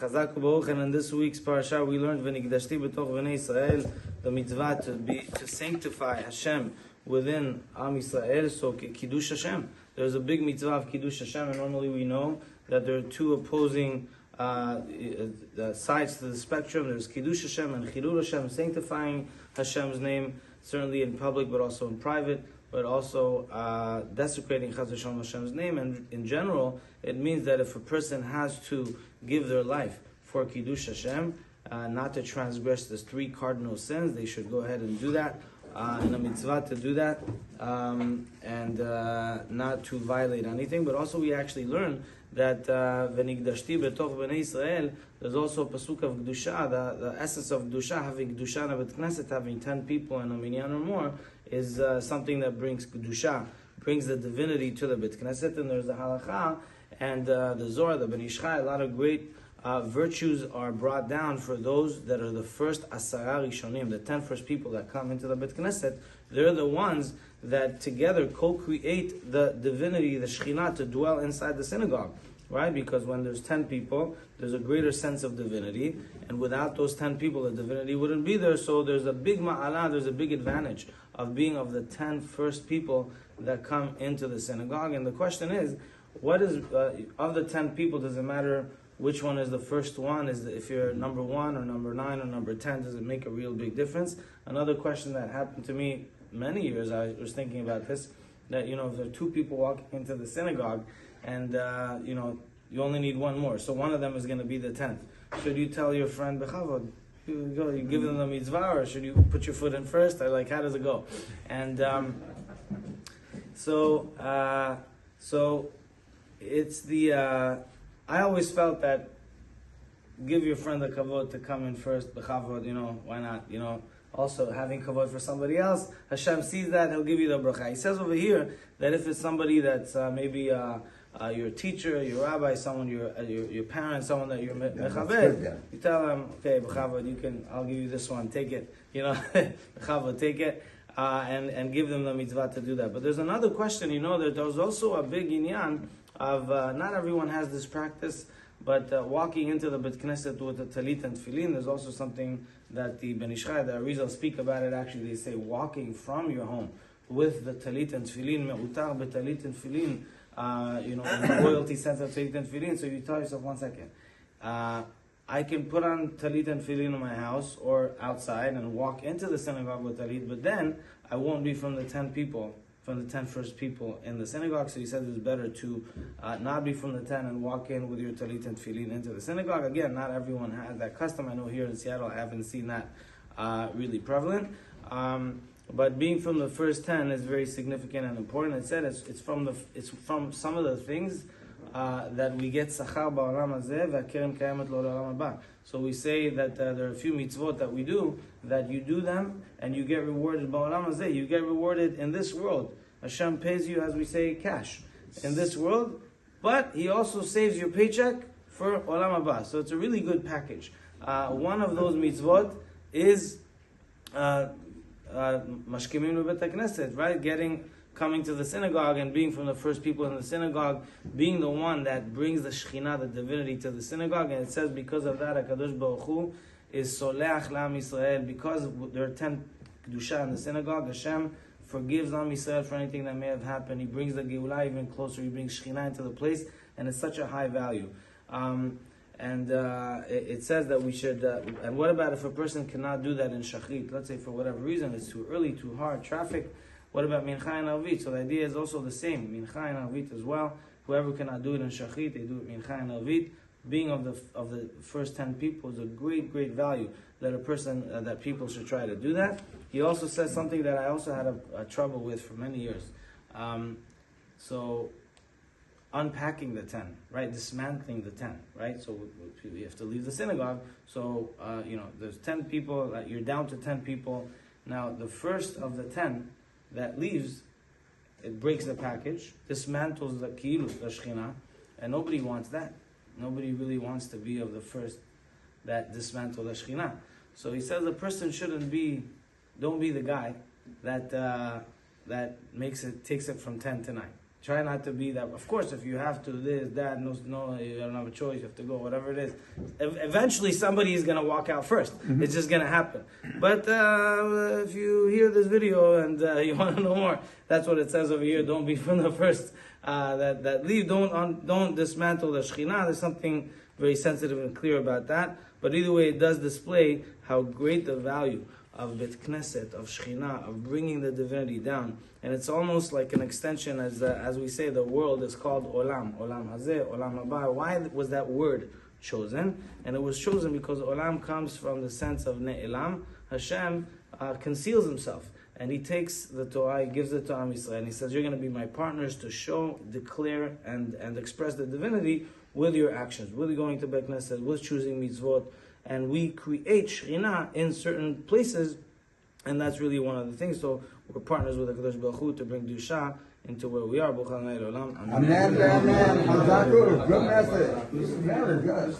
Chazak u'Baruch, and in this week's parasha we learned V'nigdashti b'toch b'nei Israel, the mitzvah to sanctify Hashem within Am Yisrael, so Kiddush Hashem. There's a big mitzvah of Kiddush Hashem, and normally we know that there are two opposing sides to the spectrum. There's Kiddush Hashem and Chilul Hashem, sanctifying Hashem's name, certainly in public but also in private, but also desecrating Chas v'Shalom Hashem's name. And in general, it means that if a person has to give their life for Kiddush Hashem, not to transgress these three cardinal sins, they should go ahead and do that, in a mitzvah to do that, and not to violate anything. But also we actually learn that V'nigdashti b'toch b'nei Israel, there's also a pasuk of Kedusha, the essence of Kedusha, having Kedusha in a Bet Knesset, having 10 people in a minyan or more, is something that brings Kedusha, brings the divinity to the Bet Knesset. And there's the halacha, and the Zohar, the Ben Ish Chai, a lot of great virtues are brought down for those that are the first Asara Rishonim, the 10 first people that come into the Bet Knesset. They're the ones that together co-create the divinity, the Shekhinah, to dwell inside the synagogue, right? Because when there's 10 people, there's a greater sense of divinity, and without those 10 people, the divinity wouldn't be there. So there's a big ma'ala, there's a big advantage of being of the 10 first people that come into the synagogue. And the question is, what is, of the 10 people, does it matter which one is the first one? If you're number 1 or number 9 or number 10, does it make a real big difference? Another question that happened to me many years, I was thinking about this, that, if there are 2 people walking into the synagogue and, you only need one more, so one of them is going to be the 10th. Should you tell your friend, Bechavod, you give them the mitzvah, or should you put your foot in first? Or how does it go? And so it's the, I always felt that give your friend the kavod to come in first, Bechavod, why not, also having kavod for somebody else. Hashem sees that, He'll give you the bracha. He says over here that if it's somebody that's maybe your teacher, your rabbi, someone, your parent, someone that you're mechaved, you tell them, okay, b'chavod, I'll give you this one, take it, b'chavod, take it, and give them the mitzvah to do that. But there's another question, that there's also a big inyan of, not everyone has this practice, but walking into the Bet Knesset with the talit and tefillin, there's also something that the Ben Ish Chai, the Arizal, speak about it. Actually, they say walking from your home with the talit and tefillin, me'utar betalit and tefillin, in the royalty sense of talit and tefillin. So you tell yourself, 1 second, I can put on talit and tefillin in my house or outside and walk into the synagogue with talit, but then I won't be from the 10 people, from the 10 first people in the synagogue. So he said it's better to not be from the 10 and walk in with your talit and tefillin into the synagogue. Again, not everyone has that custom. I know here in Seattle I haven't seen that really prevalent. But being from the first 10 is very significant and important. It said it's from some of the things that we get sachar ba'olam hazeh v'kerem kayemet lo l'olam haba. So we say that there are a few mitzvot that we do, that you do them and you get rewarded ba'olam hazeh. You get rewarded in this world. Hashem pays you, as we say, cash in this world, but He also saves your paycheck for olam haba. So it's a really good package. One of those mitzvot is mashkimim b'beit knesset, right? Coming to the synagogue and being from the first people in the synagogue, being the one that brings the Shekhinah, the divinity, to the synagogue. And it says because of that, HaKadosh Baruch Hu is soleach l'Am Yisrael. Because there are 10 Kedusha in the synagogue, Hashem forgives Am Yisrael for anything that may have happened. He brings the Geulah even closer. He brings Shekhinah into the place, and it's such a high value. It says that we should, and what about if a person cannot do that in Shachrit? Let's say for whatever reason, it's too early, too hard, traffic. What about Mincha and Arvit? So the idea is also the same, Mincha and Arvit as well. Whoever cannot do it in Shachrit, they do it Mincha and Arvit. Being of the first 10 people is a great, great value that a person, that people should try to do that. He also says something that I also had a trouble with for many years. So unpacking the 10, right? Dismantling the 10, right? So we have to leave the synagogue. So, there's 10 people, you're down to 10 people. Now, the first of the 10 that leaves, it breaks the package, dismantles the kilu, the shechina, and nobody wants that. Nobody really wants to be of the first that dismantle the shechina. So he says the person don't be the guy that takes it from 10 to 9. Try not to be that. Of course, if you have to, this, that, no, you don't have a choice, you have to go, whatever it is. Eventually, somebody is going to walk out first. It's just going to happen. But if you hear this video and you want to know more, that's what it says over here. Don't be from the first that leave. Don't dismantle the Shekhinah. There's something very sensitive and clear about that. But either way, it does display how great the value of Bet Knesset, of Shekhinah, of bringing the divinity down. And it's almost like an extension, as we say, the world is called Olam. Olam Hazeh, Olam Haba. Why was that word chosen? And it was chosen because Olam comes from the sense of Ne'elam. Hashem conceals himself. And he takes the Torah, he gives it to Am Yisrael, and he says, you're going to be my partners to show, declare, and express the divinity with your actions, with going to Bet Knesset, with choosing mitzvot. And we create Shekhinah in certain places, and that's really one of the things. So we're partners with the Kadosh Baruch Hu to bring Dusha into where we are. Amen. Amen. Amen. Good message. Very good.